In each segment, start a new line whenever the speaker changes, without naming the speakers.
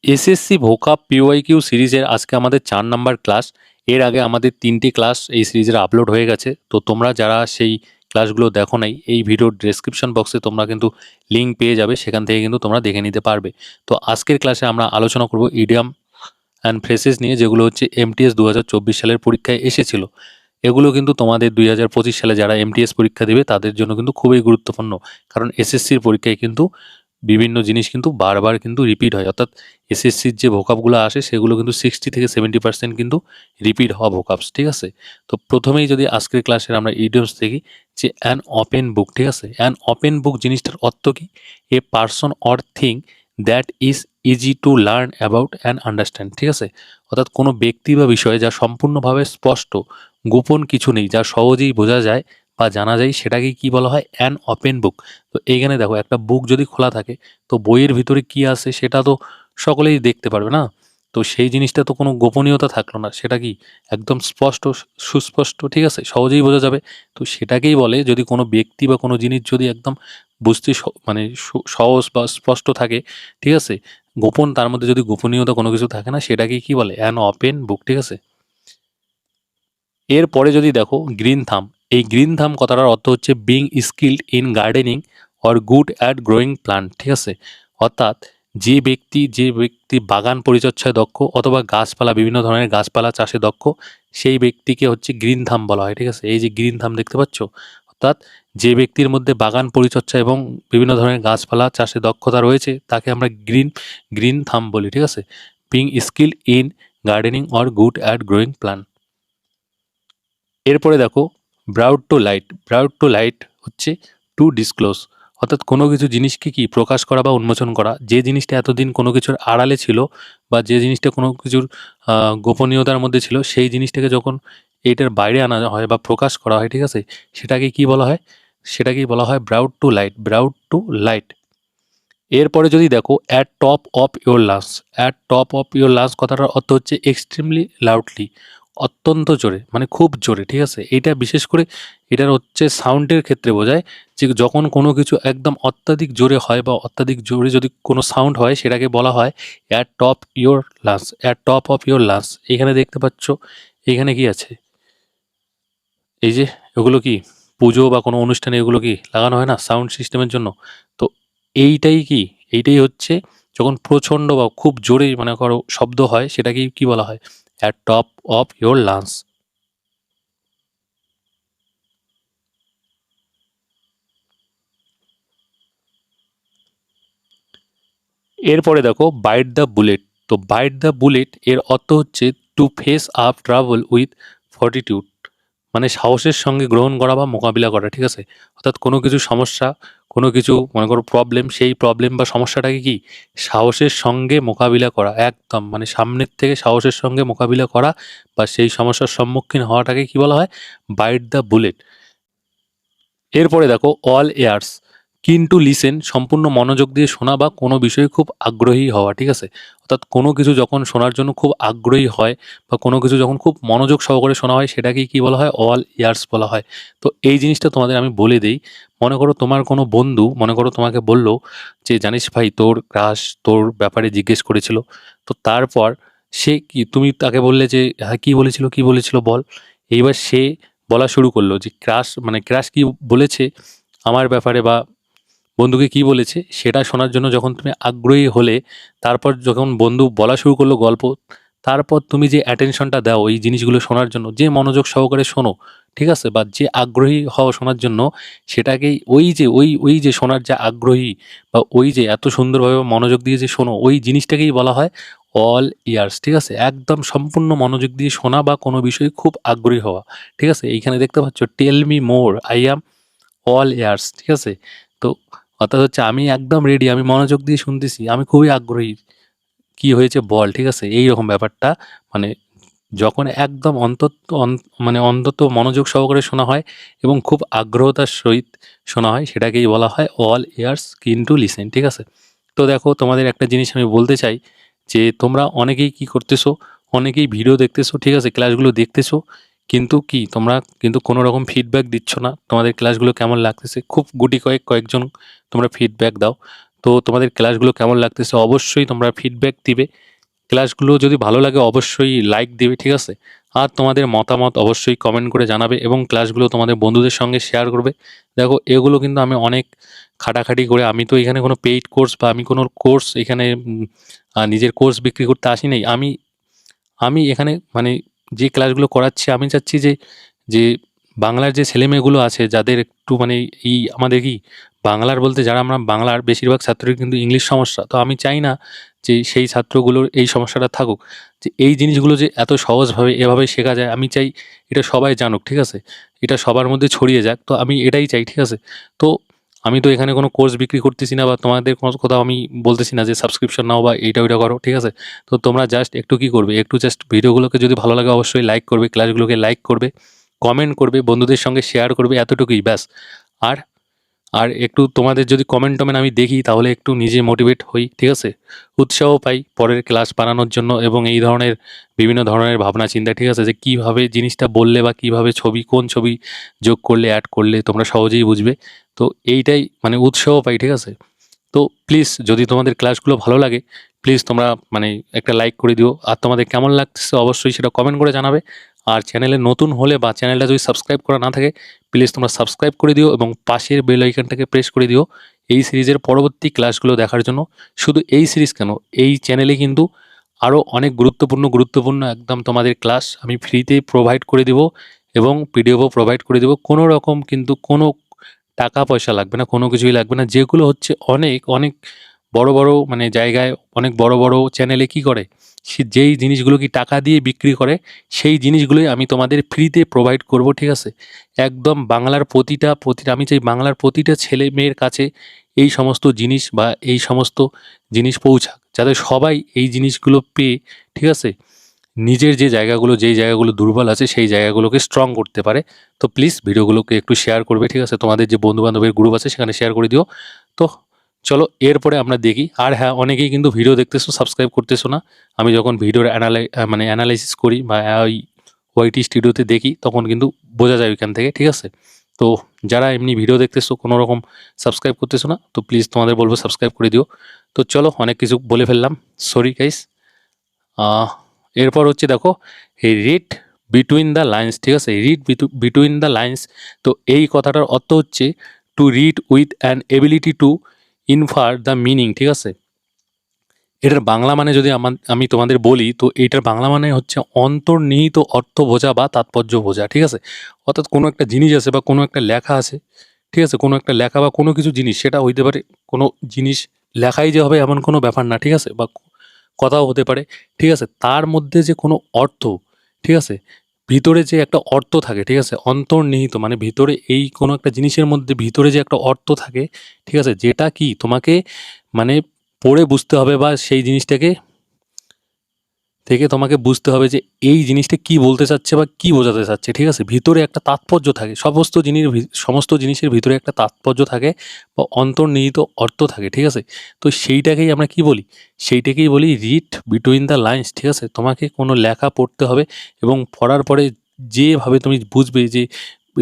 SSC ভোকাব PYQ সিরিজের আজকে আমাদের 4 নাম্বার ক্লাস। এর আগে আমাদের 3টি ক্লাস এই সিরিজের আপলোড হয়ে গেছে। তো তোমরা যারা সেই ক্লাসগুলো দেখো নাই, এই ভিডিওর ডেসক্রিপশন বক্সে তোমরা কিন্তু লিঙ্ক পেয়ে যাবে, সেখান থেকে কিন্তু তোমরা দেখে নিতে পারবে। তো আজকের ক্লাসে আমরা আলোচনা করব ইডিয়াম অ্যান্ড ফ্রেসেস নিয়ে, যেগুলো হচ্ছে এমটিএস 2024 সালের পরীক্ষায় এসেছিল। এগুলো কিন্তু তোমাদের 2025 সালে যারা এমটিএস পরীক্ষা দেবে তাদের জন্য কিন্তু খুবই গুরুত্বপূর্ণ, কারণ এসএসসির পরীক্ষায় কিন্তু বিভিন্ন জিনিস কিন্তু বারবার কিন্তু রিপিট হয়। অর্থাৎ এসএসসির যে ভোকাবগুলো আসে সেগুলো কিন্তু 60 থেকে 70% কিন্তু রিপিট হওয়া ভোকাবস, ঠিক আছে। তো প্রথমেই যদি আজকের ক্লাসের আমরা ইডিয়মস দেখি, যে অ্যান ওপেন বুক, ঠিক আছে। অ্যান ওপেন বুক জিনিসটার অর্থ কি? A person or thing that is easy to learn about and understand, ঠিক আছে। অর্থাৎ কোনো ব্যক্তি বা বিষয় যা সম্পূর্ণভাবে স্পষ্ট, গোপন কিছু নেই, যা সহজেই বোঝা যায় বা জানা যায়, সেটাকে কি বলা হয়? An open book. তো এইখানে দেখো, একটা বুক যদি খোলা থাকে তো বইয়ের ভিতরে কি আছে সেটা তো সকলেই দেখতে পারবে না। তো সেই জিনিসটা তো কোনো গোপনীয়তা থাকলো না, সেটা কি একদম স্পষ্ট, সুস্পষ্ট, ঠিক আছে, সহজেই বোঝা যাবে। তো সেটাকেই বলে, যদি কোনো ব্যক্তি বা কোনো জিনিস যদি একদম বুঝতে মানে সহজ বা স্পষ্ট থাকে, ঠিক আছে, গোপন, তার মধ্যে যদি গোপনীয়তা কোনো কিছু থাকে না, সেটাকেই কি বলে? অ্যান ওপেন বুক, ঠিক আছে। এরপরে যদি দেখো গ্রিন থাম, এই গ্রিন থাম কথাটার অর্থ হচ্ছে being skilled in gardening or good at growing plant, ঠিক আছে। অর্থাৎ যে ব্যক্তি বাগান পরিচর্যায় দক্ষ অথবা গাছপালা, বিভিন্ন ধরনের গাছপালা চাষে দক্ষ, সেই ব্যক্তিকে হচ্ছে গ্রিন থাম বলা হয়, ঠিক আছে। এই যে গ্রিন থাম দেখতে পাচ্ছ, অর্থাৎ যে ব্যক্তির মধ্যে বাগান পরিচর্যা এবং বিভিন্ন ধরনের গাছপালা চাষে দক্ষতা রয়েছে তাকে আমরা গ্রিন থাম বলি, ঠিক আছে। Being skilled in gardening or good at growing plant. এরপরে দেখো ব্রাউড টু লাইট, ব্রাউড টু লাইট হচ্ছে টু ডিসক্লোজ, অর্থাৎ কোনো কিছু জিনিসকে কি প্রকাশ করা বা উন্মোচন করা, যে জিনিসটা এতদিন কোনো কিছুর আড়ালে ছিল বা যে জিনিসটা কোনো কিছুর গোপনীয়তার মধ্যে ছিল, সেই জিনিসটাকে যখন এইটার বাইরে আনা হয় বা প্রকাশ করা হয়, ঠিক আছে, সেটাকে কি বলা হয়? সেটাকেই বলা হয় ব্রাউড টু লাইট, ব্রাউড টু লাইট। এরপরে যদি দেখো at top of your lunch, at top of your lunch কথাটার অর্থ হচ্ছে এক্সট্রিমলি লাউডলি, অত্যন্ত জোরে, মানে খুব জোরে, ঠিক আছে। এটা বিশেষ করে এটার হচ্ছে সাউন্ডের ক্ষেত্রে বোঝায়, যে যখন কোনো কিছু একদম অত্যাধিক জোরে হয় বা অত্যাধিক জোরে যদি কোনো সাউন্ড হয়, সেটাকে বলা হয় at top your lunch, at top of your lunch. এখানে দেখতে পাচ্ছ, এখানে কি আছে? এই যে এগুলো কি পুজো বা কোনো অনুষ্ঠানে এগুলো কি লাগানো হয় না সাউন্ড সিস্টেমের জন্য? তো এইটাই কি, এইটাই হচ্ছে যখন প্রচণ্ড বা খুব জোরে মনে করো শব্দ হয়, সেটাকেই কি বলা হয়? At top of your lunch. এরপরে দেখো বাইট দ্য বুলেট। তো বাইট দ্য বুলেট এর অর্থ হচ্ছে to face up travel with fortitude, মানে সাহসের সঙ্গে গ্রহণ করা বা মোকাবিলা করা, ঠিক আছে। অর্থাৎ কোনো কিছু সমস্যা, কোনো কিছু মনে করো প্রবলেম, সেই প্রবলেম বা সমস্যাটাকে কি সাহসের সঙ্গে মোকাবিলা করা, একদম মানে সামনের থেকে সাহসের সঙ্গে মোকাবিলা করা বা সেই সমস্যার সম্মুখীন হওয়াটাকে কি বলা হয়? Byte the bullet. এরপরে দেখো অল এয়ার্স, কিন টু লিসেন, সম্পূর্ণ মনোযোগ দিয়ে শোনা বা কোনো বিষয়ে খুব আগ্রহী হওয়া, ঠিক আছে। অর্থাৎ কোনো কিছু যখন শোনার জন্য খুব আগ্রহী হয় বা কোনো কিছু যখন খুব মনোযোগ সহকারে শোনা হয়, সেটাকেই কি বলা হয়? অল ইয়ার্স বলা হয়। তো এই জিনিসটা তোমাদের আমি বলে দেই। মনে করো তোমার কোনো বন্ধু, মনে করো তোমাকে বলল যে জানিস ভাই, তোর ক্রাশ তোর ব্যাপারে জিজ্ঞেস করেছিল। তো তারপর সে কি, তুমি তাকে বললে যে হ্যাঁ কী বলেছিল, কী বলেছিল বল। এইবার সে বলা শুরু করলো যে ক্রাশ, মানে ক্রাশ কি বলেছে আমার ব্যাপারে বা বন্ধুকে কি বলেছে, সেটা শোনার জন্য যখন তুমি আগ্রহী হলে, তারপর যখন বন্ধু বলা শুরু করলো গল্প, তারপর তুমি যে অ্যাটেনশনটা দাও এই জিনিসগুলো শোনার জন্য, যে মনোযোগ সহকারে শোনো, ঠিক আছে, বা যে আগ্রহী হও শোনার জন্য, সেটাকেই ওই যে শোনার যে আগ্রহী বা ওই যে এত সুন্দরভাবে মনোযোগ দিয়ে যে শোনো, ওই জিনিসটাকেই বলা হয় অল ইয়ার্স, ঠিক আছে। একদম সম্পূর্ণ মনোযোগ দিয়ে শোনা বা কোনো বিষয়ে খুব আগ্রহী হওয়া, ঠিক আছে। এইখানে দেখতে পাচ্ছ tell me more, I am all ears, ঠিক আছে। তো অর্থাৎ হচ্ছে আমি একদম রেডি, আমি মনোযোগ দিয়ে শুনতেছি, আমি খুবই আগ্রহী, কি হয়েছে বল, ঠিক আছে। এই রকম ব্যাপারটা, মানে যখন একদম মানে অন্তত মনোযোগ সহকারে শোনা হয় এবং খুব আগ্রহতার সহিত শোনা হয়, সেটাকেই বলা হয় অল ইয়ার্স কিন টু লিসেন, ঠিক আছে। তো দেখো তোমাদের একটা জিনিস আমি বলতে চাই, যে তোমরা অনেকেই কি করতেছো, অনেকেই ভিডিও দেখতেছো, ঠিক আছে, ক্লাসগুলো দেখতেছো, কিন্তু কি তোমরা কিন্তু কোনো রকম ফিডব্যাক দিচ্ছ না, তোমাদের ক্লাসগুলো কেমন লাগতেছে, খুব কয়েকজন তোমরা ফিডব্যাক দাও। তো তোমাদের ক্লাসগুলো কেমন লাগতেছে অবশ্যই তোমরা ফিডব্যাক দিবে। ক্লাসগুলো যদি ভালো লাগে অবশ্যই লাইক দিবে, ঠিক আছে? আর তোমাদের মতামত অবশ্যই কমেন্ট করে জানাবে এবং ক্লাসগুলো তোমাদের বন্ধুদের সঙ্গে শেয়ার করবে। দেখো এগুলো কিন্তু আমি অনেক খাটাখাটি করে, আমি তো এখানে কোনো পেইড কোর্স বা আমি কোনো কোর্স এখানে নিজের কোর্স বিক্রি করতে আসি নাই। আমি আমি এখানে মানে যে ক্লাসগুলো করাচ্ছি আমি চাচ্ছি যে যে বাংলার যে ছেলেমেয়েগুলো আছে যাদের একটু মানে এই আমাদের কি বাংলার বলতে যারা আমরা বাংলার বেশিরভাগ ছাত্রের কিন্তু ইংলিশ সমস্যা, তো আমি চাই না যে সেই ছাত্রগুলোর এই সমস্যাটা থাকুক, যে এই জিনিসগুলো যে এত সহজভাবে এভাবে শেখা যায় আমি চাই এটা সবাই জানুক, ঠিক আছে? এটা সবার মধ্যে ছড়িয়ে যাক, তো আমি এটাই চাই, ঠিক আছে? তো আমি তো এখানে কোনো কোর্স বিক্রি করতেছি না বা তোমাদের কোনো কোথাও আমি বলতেছি না যে সাবস্ক্রিপশন নাও বা এইটা ওইটা করো, ঠিক আছে? তো তোমরা জাস্ট একটু কি করবে, একটু জাস্ট ভিডিওগুলোকে যদি ভালো লাগে অবশ্যই লাইক করবে, ক্লাসগুলোকে লাইক করবে, কমেন্ট করবে, বন্ধুদের সঙ্গে শেয়ার করবে, এতটুকুই ব্যাস। আর আর একটু তোমাদের যদি কমেন্ট টমেন্ট আমি দেখি তাহলে একটু নিজে মোটিভেট হই, ঠিক আছে? উৎসাহ পাই পরের ক্লাস বানানোর জন্য এবং এই ধরনের বিভিন্ন ধরনের ভাবনা চিন্তা, ঠিক আছে? যে কীভাবে জিনিসটা বললে বা কীভাবে ছবি কোন ছবি যোগ করলে অ্যাড করলে তোমরা সহজেই বুঝবে। তো এইটাই মানে উৎসাহ পাই, ঠিক আছে? তো প্লিজ যদি তোমাদের ক্লাসগুলো ভালো লাগে প্লিজ তোমরা মানে একটা লাইক করে দিও, আর তোমাদের কেমন লাগতেছে অবশ্যই সেটা কমেন্ট করে জানাবে। আর চ্যানেলে নতুন হলে বা চ্যানেলটা যদি সাবস্ক্রাইব করা না থাকে প্লিজ তোমরা সাবস্ক্রাইব করে দিও এবং পাশের বেল আইকনটাকে প্রেস করে দিও এই সিরিজের পরবর্তী ক্লাসগুলো দেখার জন্য। শুধু এই সিরিজ কেন, এই চ্যানেলে কিন্তু আরও অনেক গুরুত্বপূর্ণ একদম তোমাদের ক্লাস আমি ফ্রিতে প্রোভাইড করে দেবো এবং পিডিএফও প্রোভাইড করে দেবো। কোনো রকম কিন্তু কোনো টাকা পয়সা লাগবে না, কোনো কিছুই লাগবে না। যেগুলো হচ্ছে অনেক অনেক বড় বড় মানে জায়গায় অনেক বড় বড় চ্যানেলে কি করে, সে যেই জিনিসগুলো কি টাকা দিয়ে বিক্রি করে সেই জিনিসগুলোই আমি তোমাদের ফ্রিতে প্রোভাইড করব, ঠিক আছে? একদম বাংলার প্রতিটা আমি চাই বাংলার প্রতিটা ছেলে মেয়ের কাছে এই সমস্ত জিনিস বা এই সমস্ত জিনিস পৌঁছাক, যাতে সবাই এই জিনিসগুলো পেয়ে, ঠিক আছে, নিজের যে জায়গাগুলো যেই জায়গাগুলো দুর্বল আছে সেই জায়গাগুলোকে স্ট্রং করতে পারে। তো প্লিজ ভিডিওগুলোকে একটু শেয়ার করবে, ঠিক আছে? তোমাদের যে বন্ধু-বান্ধবের গ্রুপ আছে সেখানে শেয়ার করে দিও। তো চলো এরপরে আমরা দেখি। আর হ্যাঁ, অনেকেই কিন্তু ভিডিও দেখতেছো সাবস্ক্রাইব করতেছো না। আমি যখন ভিডিওর মানে অ্যানালাইসিস করি বা ওই ওয়াইটি স্টুডিওতে দেখি তখন কিন্তু বোঝা যায় ওইখান থেকে, ঠিক আছে? তো যারা এমনি ভিডিও দেখতেছো কোনো রকম সাবস্ক্রাইব করতেছো না তো প্লিজ তোমাদের বলবো সাবস্ক্রাইব করে দিও। তো চলো অনেক কিছু বলে ফেললাম, সরি গাইস। এরপর হচ্ছে দেখো এই রিড বিটুইন দ্য লাইন্স, ঠিক আছে? রিড বিটুইন দ্য লাইন্স, তো এই কথাটার অর্থ হচ্ছে to read with an ability to infer the meaning, ঠিক আছে? এটার বাংলা মানে যদি আমি তোমাদের বলি তো এইটার বাংলা মানে হচ্ছে অন্তর্নিহিত অর্থ বোঝা বা তাৎপর্য বোঝা, ঠিক আছে? অর্থাৎ কোনো একটা জিনিস আছে বা কোনো একটা লেখা আছে, ঠিক আছে? কোনো একটা লেখা বা কোনো কিছু জিনিস সেটা হইতে পারে কোনো জিনিস লেখাই যে হবে এমন কোনো ব্যাপার না, ঠিক আছে? বা কথাও হতে পারে, ঠিক আছে? তার মধ্যে যে কোনো অর্থ, ঠিক আছে? ভিতরে যে একটা অর্থ থাকে, ঠিক আছে? অন্তর্নিহিত মানে ভিতরে এই কোনো একটা জিনিসের মধ্যে ভিতরে যে একটা অর্থ থাকে, ঠিক আছে? যেটা কি তোমাকে মানে পড়ে বুঝতে হবে বা সেই জিনিসটাকে থেকে তোমাকে বুঝতে হবে যে এই জিনিসটা কি বলতে চাচ্ছে বা কি বোঝাতে চাচ্ছে, ঠিক আছে? ভিতরে একটা তাৎপর্য থাকে, সমস্ত জিনিসের ভিতরে একটা তাৎপর্য থাকে বা অন্তর্নিহিত অর্থ থাকে, ঠিক আছে? তো সেইটাকেই আমরা কি বলি, সেইটাকেই বলি রিড বিটুইন দ্য লাইন্স, ঠিক আছে? তোমাকে কোনো লেখা পড়তে হবে এবং পড়ার পরে যেভাবে তুমি বুঝবে যে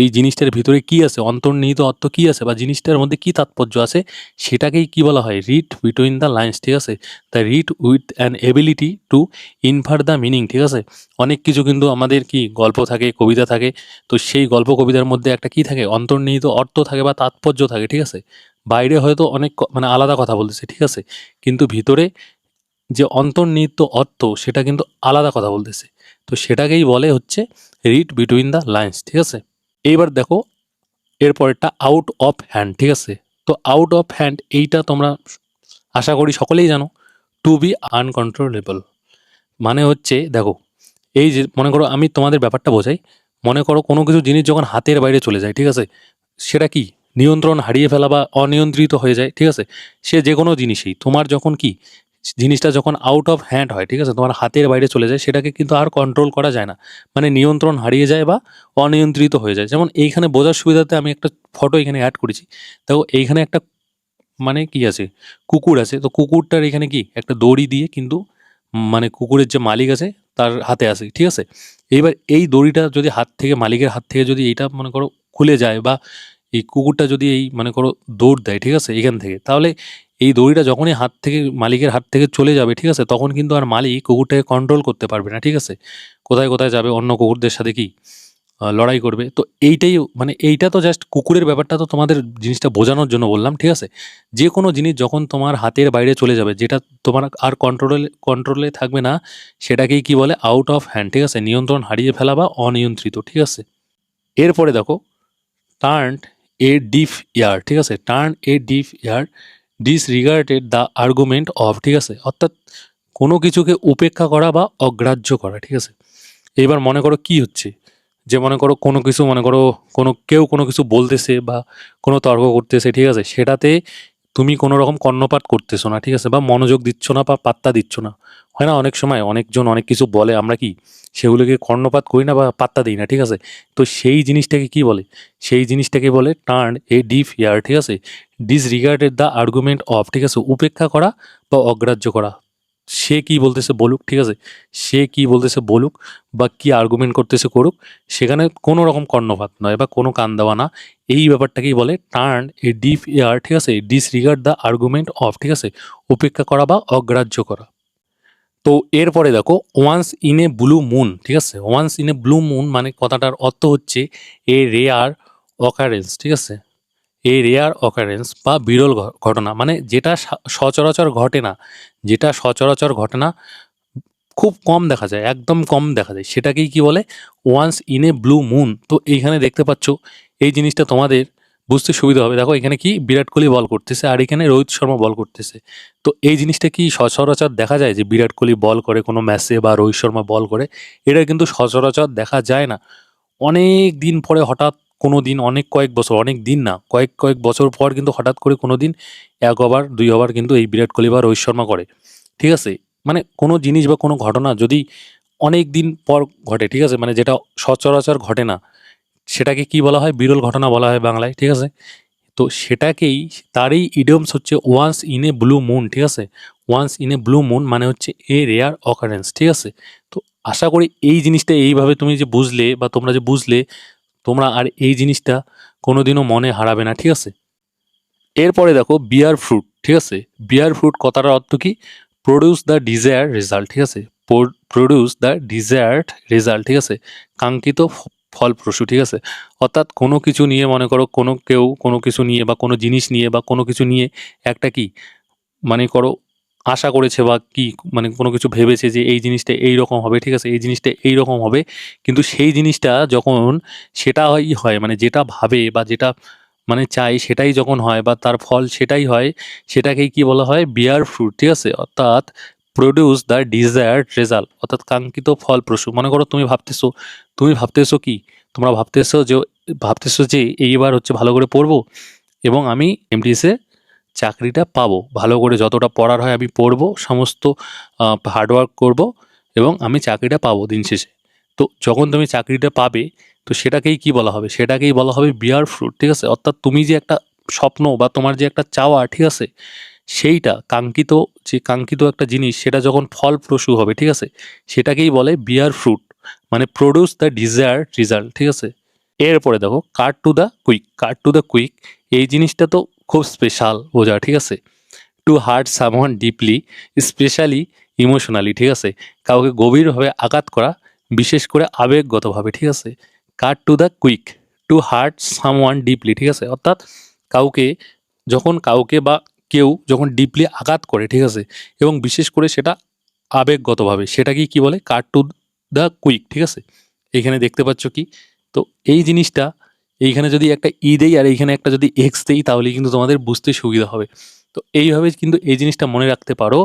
এই জিনিসটার ভিতরে কি আছে, অন্তর্নিহিত অর্থ কি আছে বা জিনিসটার মধ্যে কি তাৎপর্য আছে, সেটাকেই কি বলা হয় রিড বিটুইন দ্য লাইন্স, ঠিক আছে? The read with an ability to infer the meaning, ঠিক আছে? অনেক কিছু কিন্তু আমাদের কি গল্প থাকে, কবিতা থাকে, তো সেই গল্প কবিতার মধ্যে একটা কি থাকে, অন্তর্নিহিত অর্থ থাকে বা তাৎপর্য থাকে, ঠিক আছে? বাইরে হয়তো অনেক মানে আলাদা কথা বলতেছে, ঠিক আছে? কিন্তু ভিতরে যে অন্তর্নিহিত অর্থ সেটা কিন্তু আলাদা কথা বলতেছে। তো সেটাকেই বলে হচ্ছে রিড বিটুইন দ্য লাইন্স, ঠিক আছে? এইবার দেখো এরপরেরটা আউট অফ হ্যান্ড, ঠিক আছে? তো আউট অফ হ্যান্ড এইটা তোমরা আশা করি সকলেই জানো। টু বি আনকন্ট্রোলেবল মানে হচ্ছে দেখো এই যে মনে করো আমি তোমাদের ব্যাপারটা বোঝাই। মনে করো কোনো কিছু জিনিস যখন হাতের বাইরে চলে যায়, ঠিক আছে? সেটা কি নিয়ন্ত্রণ হারিয়ে ফেলা বা অনিয়ন্ত্রিত হয়ে যায়, ঠিক আছে? সে যে কোনো জিনিসই তোমার যখন কি জিনিসটা যখন আউট অফ হ্যান্ড হয়, ঠিক আছে, তোমার হাতের বাইরে চলে যায় সেটাকে কিন্তু আর কন্ট্রোল করা যায় না, মানে নিয়ন্ত্রণ হারিয়ে যায় বা অনিয়ন্ত্রিত হয়ে যায়। যেমন এইখানে বোঝার সুবিধাতে আমি একটা ফটো এখানে অ্যাড করেছি। দেখো এইখানে একটা মানে কি আছে, কুকুর আছে, তো কুকুরটার এখানে কি একটা দড়ি দিয়ে কিন্তু মানে কুকুরের যে মালিক আছে তার হাতে আছে, ঠিক আছে? এইবার এই দড়িটা যদি মালিকের হাত থেকে যদি এইটা মনে করো খুলে যায় বা এই কুকুরটা যদি এই মনে করো দৌড় দেয়, ঠিক আছে, এখান থেকে, তাহলে এই দড়িটা যখনই মালিকের হাত থেকে চলে যাবে, ঠিক আছে, তখন কিন্তু আর মালিক কুকুরটাকে কন্ট্রোল করতে পারবে না, ঠিক আছে। কোথায় কোথায় যাবে, অন্য কুকুরদের সাথে কি লড়াই করবে। তো এইটাই মানে এইটা তো জাস্ট কুকুরের ব্যাপারটা তো তোমাদের জিনিসটা বোঝানোর জন্য বললাম, ঠিক আছে। যে কোনো জিনিস যখন তোমার হাতের বাইরে চলে যাবে, যেটা তোমার আর কন্ট্রোলে থাকবে না, সেটাকেই কি বলে আউট অফ হ্যান্ড, ঠিক আছে, নিয়ন্ত্রণ হারিয়ে ফেলা বা অনিয়ন্ত্রিত, ঠিক আছে। এরপরে দেখো টার্ন এ ডিফ ইয়ার, ঠিক আছে, turn a deaf ear disregarded the argument of, ঠিক আছে, অর্থাৎ কোনো কিছুকে উপেক্ষা করা বা অগ্রাহ্য করা, ঠিক আছে। এবার মনে করো কি হচ্ছে, যে মনে করো কোনো কিছু, মনে করো কেউ কোনো কিছু বলতেছে বা কোনো তর্ক করতেছে, ঠিক আছে, সেটাতে তুমি কোনো রকম কর্ণপাত করতেছো না, ঠিক আছে, বা মনোযোগ দিচ্ছ না বা পাত্তা দিচ্ছ না। হয় না, অনেক সময় অনেকজন অনেক কিছু বলে, আমরা কি সেগুলোকে কর্ণপাত করি না বা পাত্তা দিই না, ঠিক আছে। তো সেই জিনিসটাকে কি বলে, সেই জিনিসটাকে বলে টার্ন এ ডিফ ইয়ার, ঠিক আছে, ডিসরিগার্ডেড দ্য আর্গুমেন্ট অফ, ঠিক আছে, উপেক্ষা করা বা অগ্রাহ্য করা। সে কি বলতেছে বলুক, ঠিক আছে, সে কি বলতেছে বলুক বা কি আর্গুমেন্ট করতেছে করুক, সেখানে কোনো রকম কর্ণপাত নয় বা কোনো কান দেওয়া না। এই ব্যাপারটাকেই বলে টার্ন এ ডিফ ইয়ার, ঠিক আছে, ডিসরিগার্ড দ্য আর্গুমেন্ট অফ, ঠিক আছে, উপেক্ষা করা বা অগ্রাহ্য করা। তো এরপরে দেখো once in a blue moon, ঠিক আছে, once in a blue moon মানে কথাটার অর্থ হচ্ছে এ রেয়ার অকারেন্স, ঠিক আছে, এ রেয়ার অকারেন্স বা বিরল ঘটনা, মানে যেটা সচরাচর ঘটে না, যেটা সচরাচর ঘটে না, খুব কম দেখা যায়, একদম কম দেখা যায়, সেটাকেই কি বলে once in a blue moon. তো এইখানে দেখতে পাচ্ছ, এই জিনিসটা তোমাদের বুঝতে সুবিধা হবে। দেখো এখানে কি বিরাট কোহলি বল করতেছে আর এখানে রোহিত শর্মা বল করতেছে। তো এই জিনিসটা কি সচরাচর দেখা যায় যে বিরাট কোহলি বল করে কোনো ম্যাচে বা রোহিত শর্মা বল করে? এটা কিন্তু সচরাচর দেখা যায় না। অনেক দিন পরে হঠাৎ কোনো দিন, অনেক কয়েক বছর, অনেক দিন না, কয়েক কয়েক বছর পর কিন্তু হঠাৎ করে কোনো দিন ১ ওভার ২ ওভার কিন্তু এই বিরাট কোহলি বা রোহিত শর্মা করে, ঠিক আছে। মানে কোনো জিনিস বা কোনো ঘটনা যদি অনেক দিন পর ঘটে, ঠিক আছে, মানে যেটা সচরাচর ঘটে না, সেটাকে কি বলা হয়, বিরল ঘটনা বলা হয় বাংলায়, ঠিক আছে। তো সেটাকেই, তারই ইডিয়মস হচ্ছে once in a blue moon, ঠিক আছে। Once in a blue moon মানে হচ্ছে এ রেয়ার অকারেন্স, ঠিক আছে। তো আশা করি এই জিনিসটা এইভাবে তুমি যে বুঝলে বা তোমরা যে বুঝলে, তোমরা আর এই জিনিসটা কোনোদিনও মনে হারাবে না, ঠিক আছে। এরপরে দেখো বিয়ার ফ্রুট, ঠিক আছে। বিয়ার ফ্রুট কথাটার অর্থ কি, প্রডিউস দ্য ডিজায়ার রেজাল্ট, ঠিক আছে, প্রডিউস দ্য ডিজায়ার্ড রেজাল্ট, ঠিক আছে, কাঙ্ক্ষিত ফলপ্রসূ, ঠিক আছে। অর্থাৎ কোনো কিছু নিয়ে, মনে করো কেউ কোনো কিছু নিয়ে বা কোনো জিনিস নিয়ে বা কোনো কিছু নিয়ে একটা কি মানে করো আশা করেছে বা কি, মানে কোনো কিছু ভেবেছে যে এই জিনিসটা এই রকম হবে, ঠিক আছে, এই জিনিসটা এই রকম হবে, কিন্তু সেই জিনিসটা যখন সেটাই হয়, মানে যেটা ভাবে বা যেটা মানে চাই সেটাই যখন হয় বা তার ফল সেটাই হয়, সেটাকেই কি বলা হয় বিয়ার ফ্রুট, ঠিক আছে। অর্থাৎ প্রডিউস দ্য ডিজায়ার্ড রেজাল্ট, অর্থাৎ কাঙ্ক্ষিত ফলপ্রসূ। মনে করো তুমি ভাবতেছো কি, তোমরা ভাবতেছো যে এইবার হচ্ছে ভালো করে পড়বো এবং আমি এমটিএসে চাকরিটা পাবো, ভালো করে যতটা পড়ার হয় আমি পড়বো, সমস্ত হার্ডওয়ার্ক করব এবং আমি চাকরিটা পাবো দিন শেষে। তো যখন তুমি চাকরিটা পাবে, তো সেটাকেই কি বলা হবে, সেটাকেই বলা হবে বিয়ার ফ্রুট, ঠিক আছে। অর্থাৎ তুমি যে একটা স্বপ্ন বা তোমার যে একটা চাওয়া, ঠিক আছে, সেইটা কাঙ্ক্ষিত একটা জিনিস, সেটা যখন ফলপ্রসূ হবে, ঠিক আছে, সেটাকেই বলে বিয়ার ফ্রুট, মানে প্রডিউস দ্য ডিজায়ার্ড রেজাল্ট, ঠিক আছে। এরপরে দেখো কাট টু দ্য কুইক, এই জিনিসটা তো খুব স্পেশাল বোঝা, ঠিক আছে। To hurt someone deeply, specially emotionally, ঠিক আছে, কাউকে গভীরভাবে আঘাত করা, বিশেষ করে আবেগগতভাবে, ঠিক আছে। Cut to the quick, to hurt someone deeply, ঠিক আছে, অর্থাৎ কাউকে কাউকে বা কেউ যখন ডিপলি আঘাত করে, ঠিক আছে, এবং বিশেষ করে সেটা আবেগগতভাবে, সেটাকেই কি বলে কাট টু দ্য কুইক, ঠিক আছে। এখানে দেখতে পাচ্ছ কি, তো এই জিনিসটা এইখানে যদি একটা দেই আর এইখানে একটা যদি এক্স দেই, তাহলে কিন্তু তোমাদের বুঝতে সুবিধা হবে। তো এইভাবে কিন্তু এই জিনিসটা মনে রাখতে পারো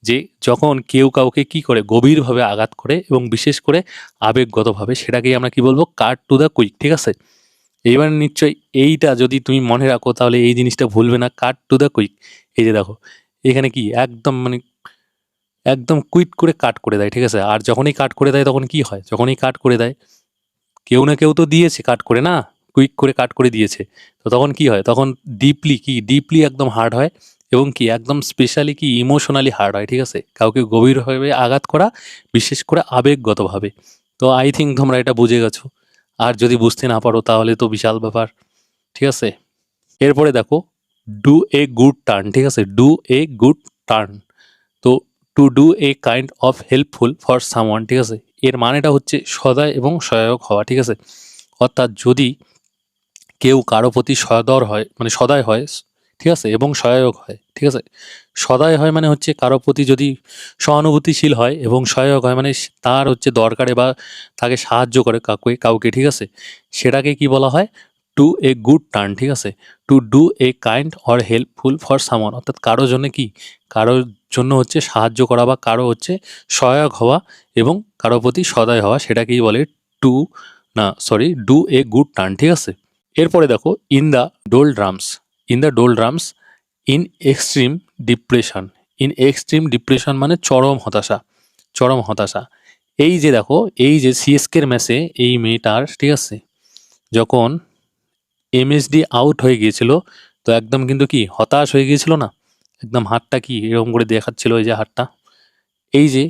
যে যখন কেউ কাউকে কি করে গভীরভাবে আঘাত করে এবং বিশেষ করে আবেগগতভাবে, সেটাকেই আমরা কি বলবো কাট টু দ্য কুইক, ঠিক আছে। এইবার নিশ্চয়ই এইটা যদি তুমি মনে রাখো তাহলে এই জিনিসটা ভুলবে না, কাট টু দ্য কুইক। এই যে দেখো এখানে কি একদম মানে একদম কুইক করে কাট করে দেয়, ঠিক আছে। আর যখনই কাট করে দেয় তখন কি হয়, যখনই কাট করে দেয় কেউ না কেউ তো দিয়েছে কাট করে, না কুইক করে কাট করে দিয়েছে, তো তখন কি হয়, তখন ডিপলি একদম হার্ড হয় এবং কি একদম স্পেশালি কি ইমোশনালি হার্ড হয়, ঠিক আছে, কাউকে গভীরভাবে আঘাত করা, বিশেষ করে আবেগগতভাবে। তো আই থিঙ্ক তোমরা এটা বুঝে গেছো, আর যদি বুঝতে না পারো তাহলে তো বিশাল ব্যাপার, ঠিক আছে। এরপরে দেখো ডু এ গুড টার্ন, ঠিক আছে, ডু এ গুড টার্ন। তো to do a kind of helpful for someone, ঠিক আছে, এর মানেটা হচ্ছে সদয় এবং সহায়ক হওয়া, ঠিক আছে। অর্থাৎ যদি কেউ কারো প্রতি সদয় হয় মানে সদয় হয়, ঠিক আছে, এবং সহায়ক হয়, ঠিক আছে। সদয় হয় মানে হচ্ছে কারো প্রতি যদি সহানুভূতিশীল হয়, এবং সহায়ক হয় মানে তার হচ্ছে দরকারে বা তাকে সাহায্য করে কাউকে কাউকে, ঠিক আছে, সেটাকে কি বলা হয়, টু এ গুড টার্ন, ঠিক আছে। To do a kind or helpful for someone, অর্থাৎ কারোর জন্য কি, কারোর জন্য হচ্ছে সাহায্য করা বা কারো হচ্ছে সহায়ক হওয়া এবং কারো প্রতি সদয় হওয়া, সেটাকেই বলে টু, না sorry, do a good turn, ঠিক আছে। এরপরে দেখো in the doldrums, in the doldrums, in extreme depression, in extreme depression মানে চরম হতাশা, চরম হতাশা। এই যে দেখো, এই যে সিএসকের ম্যাচে এই মেয়েটার, ঠিক আছে, যখন এমএসডি আউট হয়ে গিয়েছিল, তো একদম কিন্তু কি হতাশ হয়ে গিয়েছিল না, একদম হাতটা কি এরকম করে দেখাচ্ছিল, এই যে হাতটা, এই যে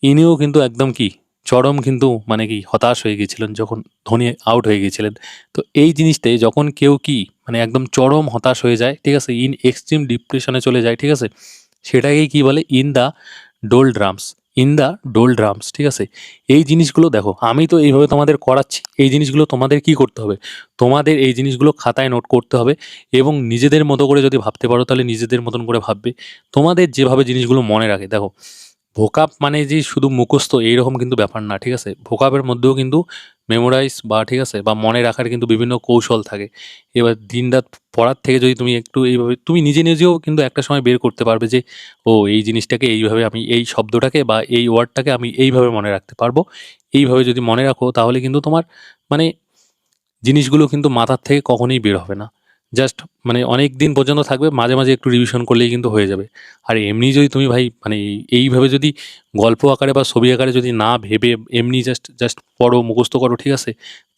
ইনিও কিন্তু একদম কি চরম কিন্তু মানে কি হতাশ হয়ে গিয়েছিলেন যখন ধোনি আউট হয়ে গিয়েছিলেন। তো এই জিনিসটাই যখন কেউ কি মানে একদম চরম হতাশ হয়ে যায়, ঠিক আছে, ইন এক্সট্রিম ডিপ্রেশনে চলে যায়, ঠিক আছে, সেটাকেই কি বলে in the doldrums, in the dole drums, ঠিক আছে। এই জিনিসগুলো দেখো, আমি তো এইভাবে তোমাদের করাচ্ছি, এই জিনিসগুলো তোমাদের কি করতে হবে, তোমাদের এই জিনিসগুলো খাতায় নোট করতে হবে, এবং নিজেদের মতো করে যদি ভাবতে পারো তাহলে নিজেদের মতন করে ভাববে, তোমাদের যেভাবে জিনিসগুলো মনে রাখে। দেখো, ভোকাব মানে যে শুধু মুখস্থ এইরকম কিন্তু ব্যাপার না, ঠিক আছে, ভোকাবের মধ্যেও কিন্তু মেমোরাইজ বা, ঠিক আছে, বা মনে রাখার কিন্তু বিভিন্ন কৌশল থাকে। এবার দিনরাত পড়ার থেকে যদি তুমি একটু এইভাবে তুমি নিজে নিজেও কিন্তু একটা সময় বের করতে পারবে যে ও এই জিনিসটাকে এইভাবে, আমি এই শব্দটাকে বা এই ওয়ার্ডটাকে আমি এইভাবে মনে রাখতে পারবো। এইভাবে যদি মনে রাখো তাহলে কিন্তু তোমার মানে জিনিসগুলো কিন্তু মাথার থেকে কখনোই বের হবে না। জাস্ট মানে অনেক দিন পর্যন্ত থাকবে, মাঝে মাঝে একটু রিভিশন করলেই কিন্তু হয়ে যাবে। আর এমনি যদি তুমি ভাই মানে এইভাবে যদি গল্প আকারে বা ছবি আকারে যদি না ভেবে এমনি জাস্ট জাস্ট পড়ো, মুখস্থ করো, ঠিক আছে,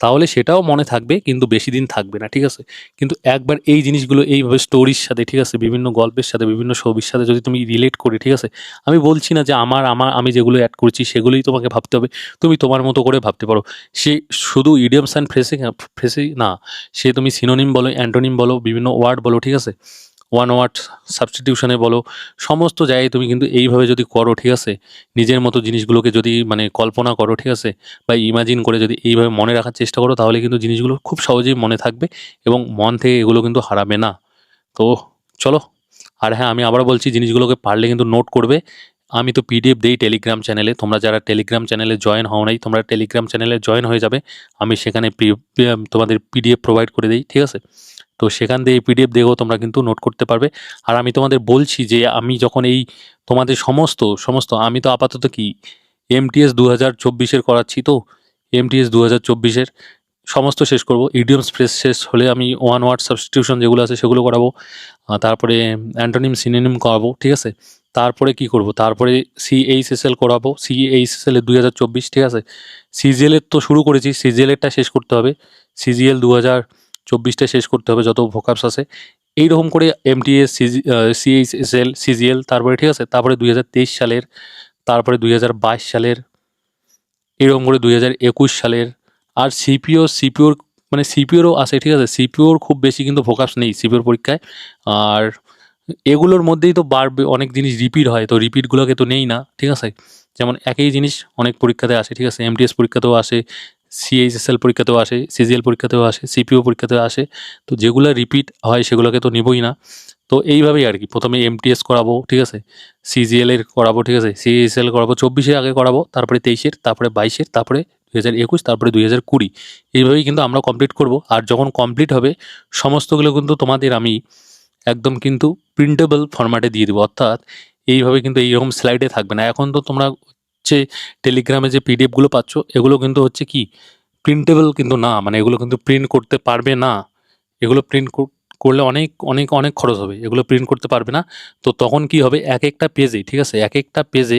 তাহলে সেটাও মনে থাকবে কিন্তু বেশি দিন থাকবে না, ঠিক আছে। কিন্তু একবার এই জিনিসগুলো এইভাবে স্টোরির সাথে, ঠিক আছে, বিভিন্ন গল্পের সাথে, বিভিন্ন ছবির সাথে যদি তুমি রিলেট করে, ঠিক আছে, আমি বলছি না যে আমার আমার আমি যেগুলো অ্যাড করছি সেগুলোই তোমাকে ভাবতে হবে, তুমি তোমার মতো করে ভাবতে পারো। সে শুধু ইডিয়মস অ্যান্ড ফ্রেসেই না, সে তুমি সিনোনিম বলো, অ্যান্টোনিম বলো, বিভিন্ন ওয়ার্ড বলো, ঠিক আছে, ওয়ান ওয়ার্ড সাবস্টিটিউশনে বলো, সমস্ত জায়গায় তুমি কিন্তু এইভাবে যদি করো, ঠিক আছে, নিজের মতো জিনিসগুলোকে যদি মানে কল্পনা করো, ঠিক আছে, বা ইমাজিন করে যদি এইভাবে মনে রাখার চেষ্টা করো, তাহলে কিন্তু জিনিসগুলো খুব সহজেই মনে থাকবে এবং মন থেকে এগুলো কিন্তু হারাবে না। তো চলো, আর হ্যাঁ, আমি আবার বলছি, জিনিসগুলোকে পারলে কিন্তু নোট করবে। আমি তো পিডিএফ দেই টেলিগ্রাম চ্যানেলে, তোমরা যারা টেলিগ্রাম চ্যানেলে জয়েন হও নাই, তোমরা টেলিগ্রাম চ্যানেলে জয়েন হয়ে যাবে। আমি সেখানে তোমাদের পিডিএফ প্রোভাইড করে দিই, ঠিক আছে। তো সেখান দিয়ে এই পিডিএফ দেখেও তোমরা কিন্তু নোট করতে পারবে। আর আমি তোমাদের বলছি যে আমি যখন এই তোমাদের সমস্ত সমস্ত আমি তো আপাতত কি এমটিএস 2024-এর করাচ্ছি, তো এমটিএস 2024-এর সমস্ত শেষ করব। ইডিয়মস ফ্রেজ শেষ হলে আমি ওয়ান ওয়ার্ড সাবস্টিটিউশন যেগুলো আছে সেগুলো করাবো। তারপরে অ্যান্টোনিম সিনোনিম করাবো, ঠিক আছে। তারপরে কি করব, তারপরে সিএইচএসএল করাবো, সিএইচএসএল এর 2024, ঠিক আছে। সিজিএল এর তো শুরু করেছি, সিজিএল এরটা শেষ করতে হবে, সিজিএল 2024টা শেষ করতে হবে, যত ভোকাবস আছে এইরকম করে এমটিএস সিএইচএসএল সিজিএল, তারপরে ঠিক আছে, তারপরে 2023 সালের, তারপরে 2022 সালের, এরকম করে 2021 সালের। আর সিপিওর মানে সিপিওরও আছে, ঠিক আছে, সিপিওর খুব বেশি কিন্তু ফোকাস নেই সিপিওর পরীক্ষায়। আর এগুলোর মধ্যেই তো বাড়বে, অনেক জিনিস রিপিট হয়, তো রিপিটগুলোকে তো নেই না, ঠিক আছে। যেমন একই জিনিস অনেক পরীক্ষাতে আসে, ঠিক আছে, এমটিএস পরীক্ষাতেও আসে, সিএইচএসএল পরীক্ষাতেও আসে, সিজিএল পরীক্ষাতেও আসে, সিপিও পরীক্ষাতেও আসে। তো যেগুলো রিপিট হয় সেগুলোকে তো নিবই না। তো এইভাবেই আর কি, প্রথমে এমটিএস করাবো, ঠিক আছে, সিজিএল এর করাবো, ঠিক আছে, সিএইচএল করাবো 24-এর আগে করাবো, তারপরে 23-এর, তারপরে 22-এর, তারপরে 2021, তারপরে 2020। এইভাবেই কিন্তু আমরা কমপ্লিট করব। আর যখন কমপ্লিট হবে সমস্তগুলো কিন্তু তোমাদের আমি একদম কিন্তু প্রিন্টেবল ফরম্যাটে দিয়ে দেবো, অর্থাৎ এইভাবে কিন্তু এইরকম স্লাইডে থাকবে না। এখন তো তোমরা হচ্ছে টেলিগ্রামে যে পিডিএফগুলো পাচ্ছ এগুলো কিন্তু হচ্ছে কি প্রিন্টেবল কিন্তু না, মানে এগুলো কিন্তু প্রিন্ট করতে পারবে না। এগুলো প্রিন্ট করলে অনেক অনেক অনেক খরচ হবে, এগুলো প্রিন্ট করতে পারবে না। তো তখন কি হবে, এক একটা পেজে, ঠিক আছে, এক একটা পেজে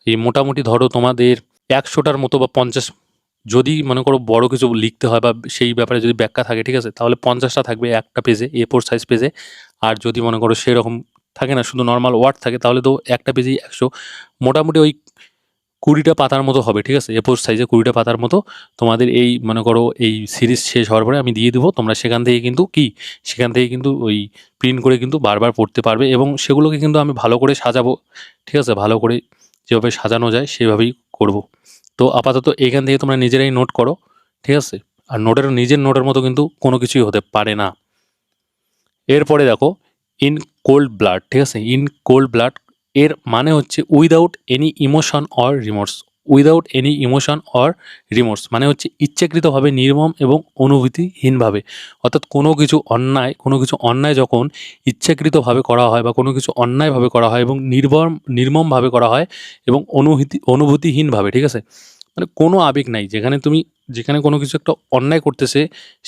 এই মোটামুটি ধরো তোমাদের 100টার মতো বা 50, যদি মনে করো বড় কিছু লিখতে হয় বা সেই ব্যাপারে যদি ব্যাখ্যা থাকে, ঠিক আছে, তাহলে 50টা থাকবে একটা পেজে, A4 সাইজ পেজে। আর যদি মনে করো সেরকম থাকে না, শুধু নর্মাল ওয়ার্ড থাকে, তাহলে তো একটা পেজেই 100। মোটামুটি ওই 20টা পাতার মতো হবে, ঠিক আছে? A4 সাইজে 20টা পাতার মতো তোমাদের এই মনে করো এই সিরিজ শেষ হওয়ার পরে আমি দিয়ে দেবো। তোমরা সেখান থেকে কিন্তু সেখান থেকে কিন্তু ওই প্রিন্ট করে কিন্তু বারবার পড়তে পারবে, এবং সেগুলোকে কিন্তু আমি ভালো করে সাজাবো, ঠিক আছে? ভালো করে যেভাবে সাজানো যায় সেভাবেই করব। তো আপাতত এখান থেকে তোমরা নিজেরাই নোট করো, ঠিক আছে? আর নিজের নোটের মতো কিন্তু কোনো কিছুই হতে পারে না। এরপরে দেখো ইন কোল্ড ব্লাড, ঠিক আছে? ইন কোল্ড ব্লাড এর মানে হচ্ছে without any emotion or remorse. Without any emotion or remorse মানে হচ্ছে ইচ্ছাকৃতভাবে, নির্মম এবং অনুভূতিহীনভাবে। অর্থাৎ কোনো কিছু অন্যায় যখন ইচ্ছাকৃতভাবে করা হয় বা কোনো কিছু অন্যায়ভাবে করা হয় এবং নির্মমভাবে করা হয় এবং অনুভূতিহীনভাবে, ঠিক আছে? মানে কোনো আবেগ নাই। যেখানে কোনো কিছু একটা অন্যায় করতেছে,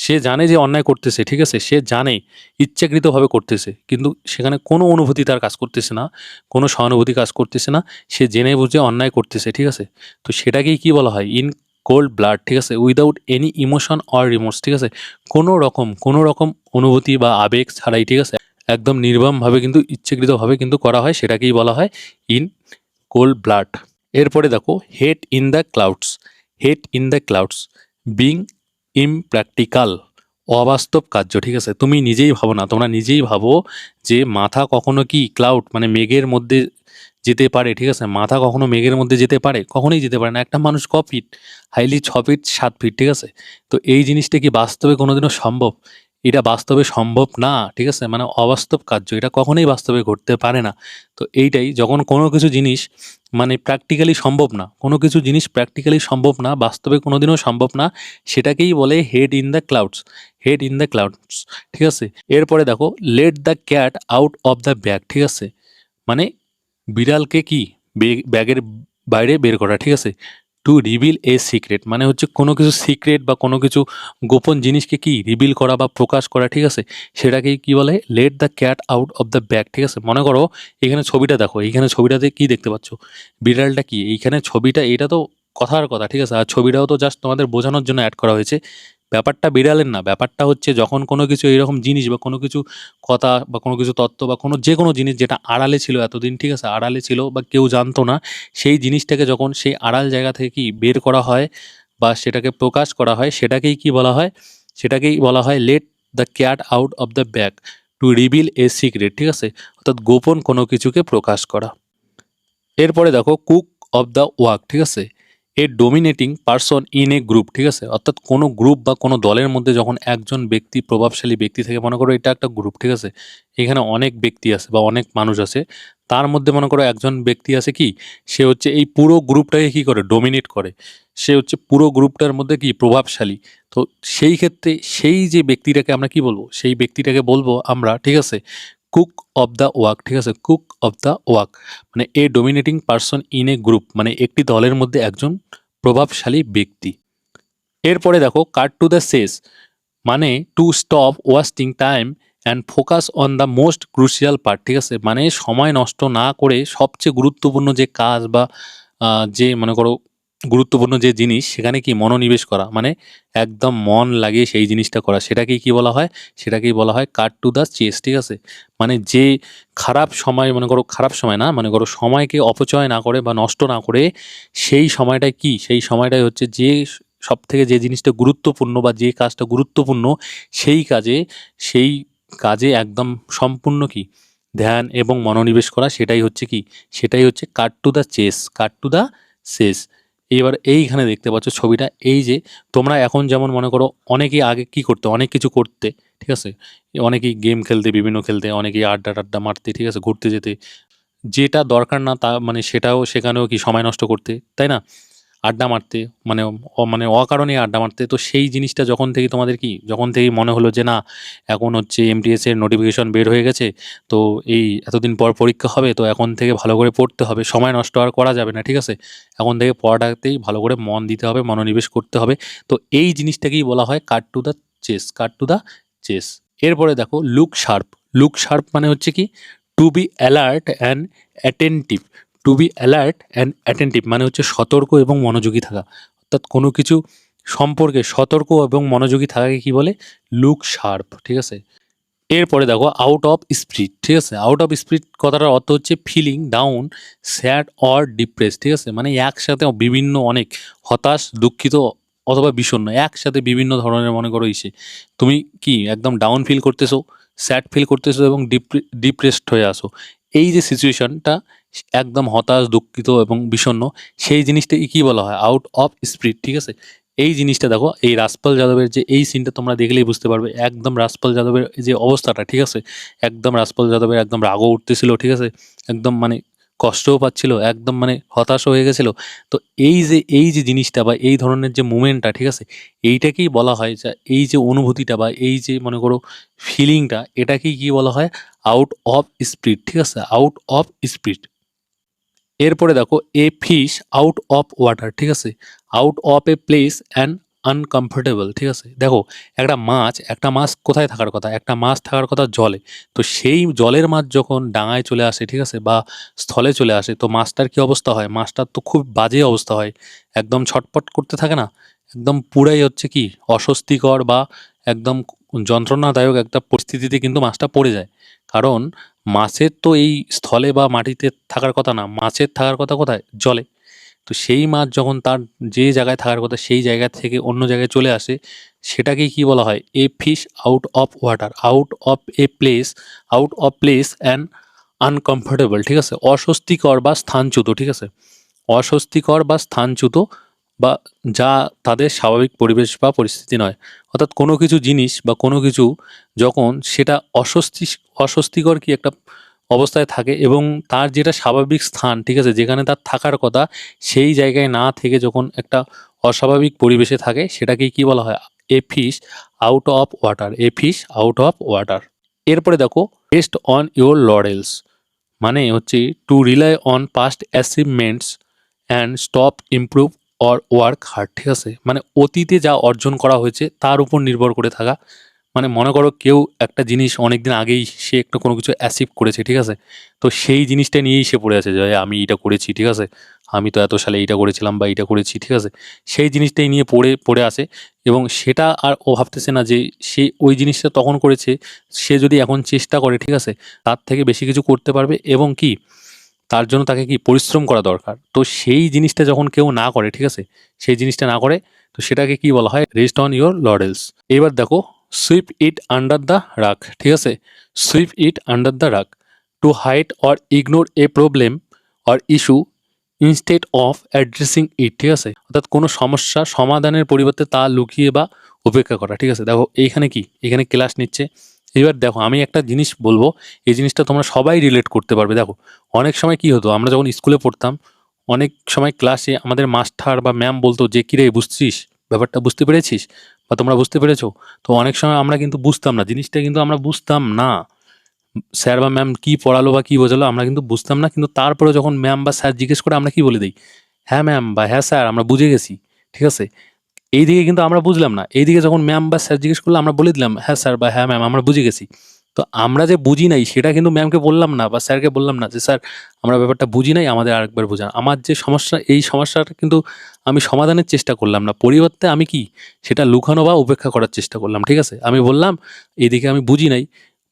সে জানে যে অন্যায় করতেছে, ঠিক আছে? সে জানে ইচ্ছাকৃতভাবে করতেছে, কিন্তু সেখানে কোনো অনুভূতি তার কাজ করতেছে না, কোনো সহানুভূতি কাজ করতেছে না, সে জেনে বুঝে অন্যায় করতেছে, ঠিক আছে? তো সেটাকেই কি বলা হয়? ইন কোল্ড ব্লাড, ঠিক আছে? Without any emotion or remorse, ঠিক আছে? কোনো রকম অনুভূতি বা আবেগ ছাড়াই, ঠিক আছে? একদম নির্মমভাবে কিন্তু ইচ্ছাকৃতভাবে কিন্তু করা হয়, সেটাকেই বলা হয় ইন কোল্ড ব্লাড। এরপরে দেখো head in the clouds. Head in the clouds being impractical, অবাস্তব কার্য, ঠিক আছে? তুমি নিজেই ভাবো না, তোমরা নিজেই ভাবো যে মাথা কখনো কি ক্লাউড মানে মেঘের মধ্যে যেতে পারে, ঠিক আছে? মাথা কখনো মেঘের মধ্যে যেতে পারে? কখনোই যেতে পারে না। একটা মানুষ ক ফিট? হাইলি 6 ফিট 7 ফিট, ঠিক আছে? তো এই জিনিসটা কি বাস্তবে কোনোদিনও সম্ভব? এটা বাস্তবে সম্ভব না, ঠিক আছে? মানে অবাস্তব কার্য, এটা কখনোই বাস্তবে ঘটতে পারে না। তো এইটাই, যখন কোনো কিছু জিনিস মানে প্র্যাকটিক্যালি সম্ভব না, কোনো কিছু জিনিস প্র্যাকটিক্যালি সম্ভব না, বাস্তবে কোনোদিনও সম্ভব না, সেটাকেই বলে head in the clouds. Head in the clouds, ঠিক আছে? এরপরে দেখো let the cat out of the bag, ঠিক আছে? মানে বিড়ালকে কি ব্যাগের বাইরে বের করা, ঠিক আছে? টু রিভিল এ সিক্রেট মানে হচ্ছে কোনো কিছু সিক্রেট বা কোনো কিছু গোপন জিনিসকে কি রিভিল করা বা প্রকাশ করা, ঠিক আছে? সেটাকেই কি বলে? Let the cat out of the bag, ঠিক আছে? মনে করো এখানে ছবিটা দেখো, এইখানে ছবিটাতে কি দেখতে পাচ্ছ? বিড়ালটা কি এইখানে ছবিটা, এটা তো কথার কথা, ঠিক আছে? আর ছবিটাও তো জাস্ট তোমাদের বোঝানোর জন্য অ্যাড করা হয়েছে। ব্যাপারটা বিড়ালের না, ব্যাপারটা হচ্ছে যখন কোনো কিছু এরকম জিনিস বা কোনো কিছু কথা বা কোনো কিছু তত্ত্ব বা যে কোনো জিনিস যেটা আড়ালে ছিল এতদিন, ঠিক আছে? আড়ালে ছিল বা কেউ জানতো না, সেই জিনিসটাকে যখন সেই আড়াল জায়গা থেকে কি বের করা হয় বা সেটাকে প্রকাশ করা হয়, সেটাকেই কি বলা হয়? সেটাকেই বলা হয় let the cat out of the bag two reveal a secret, ঠিক আছে? অর্থাৎ গোপন কোনো কিছুকে প্রকাশ করা। এরপরে দেখো কুক অফ দ্য ওয়াক, ঠিক আছে? A dominating person in a group, ঠিক আছে? অর্থাৎ কোনো গ্রুপ বা কোনো দলের মধ্যে যখন একজন ব্যক্তি, প্রভাবশালী ব্যক্তি থাকে, মনে করো এটা একটা গ্রুপ, ঠিক আছে? এখানে অনেক ব্যক্তি আছে বা অনেক মানুষ আছে, তার মধ্যে মনে করো একজন ব্যক্তি আছে কি, সে হচ্ছে এই পুরো গ্রুপটাকে কি করে? ডোমিনেট করে। সে হচ্ছে পুরো গ্রুপটার মধ্যে কি প্রভাবশালী। তো সেই ক্ষেত্রে সেই যে ব্যক্তিটাকে আমরা কি বলবো? সেই ব্যক্তিটাকে বলবো আমরা, ঠিক আছে, কুক অফ দ্য ওয়াক, ঠিক আছে? কুক অফ দ্য ওয়াক মানে a dominating person in a group মানে একটি দলের মধ্যে একজন প্রভাবশালী ব্যক্তি। এরপরে দেখো কাট টু দ্য শেষ মানে to stop wasting time and focus on the most crucial part, ঠিক আছে? মানে সময় নষ্ট না করে সবচেয়ে গুরুত্বপূর্ণ যে কাজ বা যে মনে করো গুরুত্বপূর্ণ যে জিনিস, সেখানে কি মনোনিবেশ করা, মানে একদম মন লাগিয়ে সেই জিনিসটা করা, সেটাকেই কি বলা হয়? সেটাকেই বলা হয় কাট টু দ্য চেস, ঠিক আছে? মানে যে খারাপ সময়, মনে করো খারাপ সময় না, মনে করো সময়কে অপচয় না করে বা নষ্ট না করে সেই সময়টাই কি, সেই সময়টাই হচ্ছে যে সব থেকে যে জিনিসটা গুরুত্বপূর্ণ বা যে কাজটা গুরুত্বপূর্ণ, সেই কাজে একদম সম্পূর্ণ কি ধ্যান এবং মনোনিবেশ করা, সেটাই হচ্ছে কি, সেটাই হচ্ছে cut to the chase, cut to the শেষ। এবার এইখানে দেখতে পাচ্ছ ছবিটা, এই যে তোমরা এখন যেমন মনে করো অনেকেই আগে কি করতে, অনেক কিছু করতে, ঠিক আছে? অনেকেই গেম খেলতে, বিভিন্ন খেলতে, অনেকেই আড্ডা টাড্ডা মারতে, ঠিক আছে, ঘুরতে যেতে, যেটা দরকার না তা মানে সেখানেও কি সময় নষ্ট করতে, তাই না? আড্ডা মারতে, মানে মানে অকারণে আড্ডা মারতে। তো সেই জিনিসটা যখন থেকেই মনে হলো যে না, এখন হচ্ছে এমটিএস এর নোটিফিকেশন বের হয়ে গেছে, তো এই এতদিন পর পরীক্ষা হবে, তো এখন থেকে ভালো করে পড়তে হবে, সময় নষ্ট আর করা যাবে না, ঠিক আছে? এখন থেকে পড়াটাতেই ভালো করে মন দিতে হবে, মনোনিবেশ করতে হবে। তো এই জিনিসটাকেই বলা হয় cut to the chase, cut to the chase. এরপরে দেখো লুক শার্প। লুক শার্প মানে হচ্ছে কি to be alert and attentive. To be alert and attentive মানে হচ্ছে সতর্ক এবং মনোযোগী থাকা। অর্থাৎ কোনো কিছু সম্পর্কে সতর্ক এবং মনোযোগী থাকাকে কি বলে? লুক শার্প, ঠিক আছে? এরপরে দেখো আউট অফ স্পিরিট, ঠিক আছে। আউট অফ স্পিরিট কথাটার অর্থ হচ্ছে feeling down, sad or depress, ঠিক আছে। মানে একসাথে বিভিন্ন অনেক হতাশ, দুঃখিত অথবা বিষণ্ণ, একসাথে বিভিন্ন ধরনের মনে করো ইসে তুমি কি একদম ডাউন ফিল করতেছো, স্যাড ফিল করতেছো এবং ডিপ্রেসড হয়ে আসো। এই যে সিচুয়েশনটা একদম হতাশ, দুঃখিত এবং বিষণ্ণ, সেই জিনিসটাকে কি বলা হয়? আউট অফ স্পিরিট, ঠিক আছে। এই জিনিসটা দেখো, এই রাজপাল যাদবের যে এই সিনটা তোমরা দেখলেই বুঝতে পারবে, একদম রাজপাল যাদবের যে অবস্থাটা, ঠিক আছে, একদম রাজপাল যাদবের একদম রাগও উঠতেছিল, ঠিক আছে, একদম মানে কষ্টও পাচ্ছিল, একদম মানে হতাশ হয়ে গেছিল। তো এই যে জিনিসটা বা এই ধরনের যে মুমেন্টটা, ঠিক আছে, এইটাকেই বলা হয় যে এই যে অনুভূতিটা বা এই যে মনে করো ফিলিংটা, এটাকেই কি বলা হয়? আউট অফ স্পিরিট, ঠিক আছে, আউট অফ স্পিরিট। এরপরে দেখো a fish out of water, ঠিক আছে, out of a place and uncomfortable, ঠিক আছে। দেখো একটা মাছ কোথায় থাকার কথা? একটা মাছ থাকার কথা জলে। তো সেই জলের মাছ যখন ডাঙায় চলে আসে, ঠিক আছে, বা স্থলে চলে আসে, তো মাছটার কি অবস্থা হয়? মাছটার তো খুব বাজে অবস্থা হয়, একদম ছটপট করতে থাকে না, একদম পুরাই হচ্ছে কি অস্বস্তিকর বা একদম যন্ত্রণাদায়ক একটা পরিস্থিতিতে কিন্তু মাছটা পড়ে যায়। কারণ মাছের তো এই স্থলে বা মাটিতে থাকার কথা না, মাছের থাকার কথা কোথায়? জলে। তো সেই মাছ যখন তার যে জায়গায় থাকার কথা সেই জায়গা থেকে অন্য জায়গায় চলে আসে, সেটাকেই কি বলা হয়? A fish out of water, out of a place, out of place and uncomfortable, ঠিক আছে, অস্বস্তিকর বা স্থানচ্যুত, ঠিক আছে, অস্বস্তিকর বা স্থানচ্যুত, বা যা তাদের স্বাভাবিক পরিবেশ বা পরিস্থিতি নয়। অর্থাৎ কোনো কিছু জিনিস বা কোনো কিছু যখন সেটা অস্বস্তিকর কি একটা অবস্থায় থাকে এবং তার যেটা স্বাভাবিক স্থান, ঠিক আছে, যেখানে তার থাকার কথা, সেই জায়গায় না থেকে যখন একটা অস্বাভাবিক পরিবেশে থাকে, সেটাকেই কি বলা হয়? A fish out of water, a fish out of water. এরপরে দেখো রেস্ট অন ইউর লরেলস, মানে হচ্ছে two rely on past achievements and stop improve or work hard, ঠিক আছে। মানে অতীতে যা অর্জন করা হয়েছে তার উপর নির্ভর করে থাকা। মানে মনে করো কেউ একটা জিনিস অনেক দিন আগেই সে একটা কোনো কিছু অ্যাচিভ করেছে, ঠিক আছে, তো সেই জিনিসটা নিয়েই সে পড়ে আছে যে আমি এটা করেছি, ঠিক আছে, আমি তো এত সালে এইটা করেছিলাম বা এইটা করেছি, ঠিক আছে, সেই জিনিসটাই নিয়ে পড়ে পড়ে আসে এবং সেটা আর ও ভাবতেছে না যে সে ওই জিনিসটা তখন করেছে, সে যদি এখন চেষ্টা করে, ঠিক আছে, তার থেকে বেশি কিছু করতে পারবে এবং কি তার জন্য তাকে কি পরিশ্রম করা দরকার। তো সেই জিনিসটা যখন কেউ না করে, ঠিক আছে, সেই জিনিসটা না করে, তো সেটাকে কি বলা হয়? Rest on your laurels. এবার দেখো sweep it under the rug, ঠিক আছে, sweep it under the rug, to hide or ignore a problem or issue instead of addressing it, ঠিক আছে, অর্থাৎ কোনো সমস্যা সমাধানের পরিবর্তে তা লুকিয়ে বা উপেক্ষা করা, ঠিক আছে। দেখো এইখানে কি, এখানে ক্লাস নিচ্ছে। এবার দেখো আমি একটা জিনিস বলবো, এই জিনিসটা তোমরা সবাই রিলেট করতে পারবে। দেখো অনেক সময় কি হতো, আমরা যখন স্কুলে পড়তাম, অনেক সময় ক্লাসে আমাদের মাস্টার বা ম্যাম বলতো যে কিরে বুঝছিস, ব্যাপারটা বুঝতে পেরেছিস বা তোমরা বুঝতে পেরেছো? তো অনেক সময় আমরা কিন্তু বুঝতাম না জিনিসটা, কিন্তু আমরা বুঝতাম না স্যার বা ম্যাম কি পড়ালো বা কি বোঝালো, আমরা কিন্তু বুঝতাম না। কিন্তু তারপরে যখন ম্যাম বা স্যার জিজ্ঞেস করে আমরা কি বলে দিই? হ্যাঁ ম্যাম বা হ্যাঁ স্যার, আমরা বুঝে গেছি, ঠিক আছে। এইদিকে কিন্তু আমরা বুঝলাম না, এইদিকে যখন ম্যাম বা স্যার জিজ্ঞেস করলো আমরা বলে দিলাম হ্যাঁ স্যার বা হ্যাঁ ম্যাম আমরা বুঝে গেছি। তো আমরা যে বুঝি নাই সেটা কিন্তু ম্যামকে বললাম না বা স্যারকে বললাম না যে স্যার আমরা ব্যাপারটা বুঝি নাই, আমাদের আরেকবার বোঝান। আমার যে সমস্যা, এই সমস্যাটা কিন্তু আমি সমাধানের চেষ্টা করলাম না, পরিবর্তে আমি কি সেটা লুকানো বা উপেক্ষা করার চেষ্টা করলাম, ঠিক আছে। আমি বললাম এইদিকে আমি বুঝি নাই,